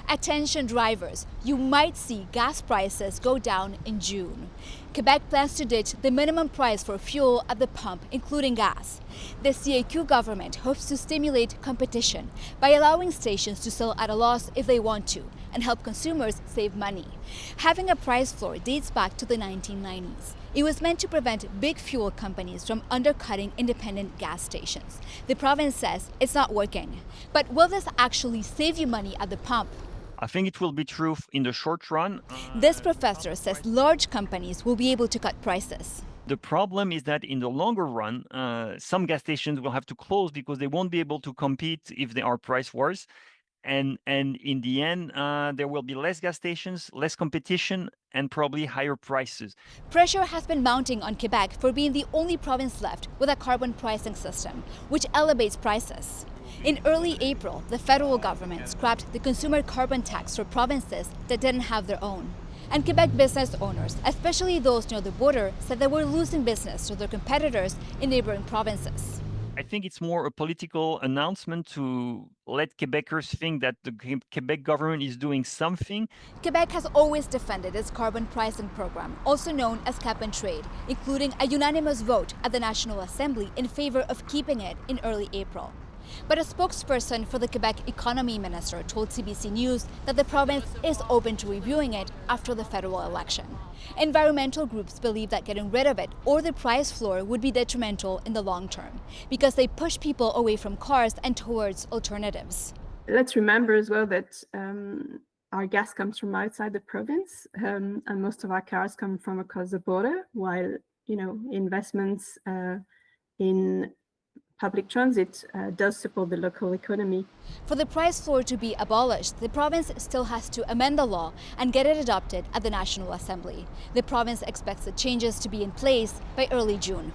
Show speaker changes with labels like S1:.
S1: Attention drivers, you might see gas prices go down in June. Quebec plans to ditch the minimum price for fuel at the pump, including gas. The CAQ government hopes to stimulate competition by allowing stations to sell at a loss if they want to and help consumers save money. Having a price floor dates back to the 1990s. It was meant to prevent big fuel companies from undercutting independent gas stations. The province says it's not working. But will this actually save you money at the pump?
S2: I think it will be true in the short run.
S1: This professor says large companies will be able to cut prices.
S2: The problem is that in the longer run, some gas stations will have to close because they won't be able to compete if there are price wars. And in the end, there will be less gas stations, less competition, and probably higher prices.
S1: Pressure has been mounting on Quebec for being the only province left with a carbon pricing system, which elevates prices. In early April, the federal government scrapped the consumer carbon tax for provinces that didn't have their own. And Quebec business owners, especially those near the border, said they were losing business to their competitors in neighboring provinces.
S2: I think it's more a political announcement to let Quebecers think that the Quebec government is doing something.
S1: Quebec has always defended its carbon pricing program, also known as cap and trade, including a unanimous vote at the National Assembly in favor of keeping it in early April. But a spokesperson for the Quebec economy minister told CBC News that the province is open to reviewing it after the federal election. Environmental groups believe that getting rid of it or the price floor would be detrimental in the long term because they push people away from cars and towards alternatives.
S3: Let's remember as well that our gas comes from outside the province, and most of our cars come from across the border, while investments in public transit does support the local economy.
S1: For the price floor to be abolished, the province still has to amend the law and get it adopted at the National Assembly. The province expects the changes to be in place by early June.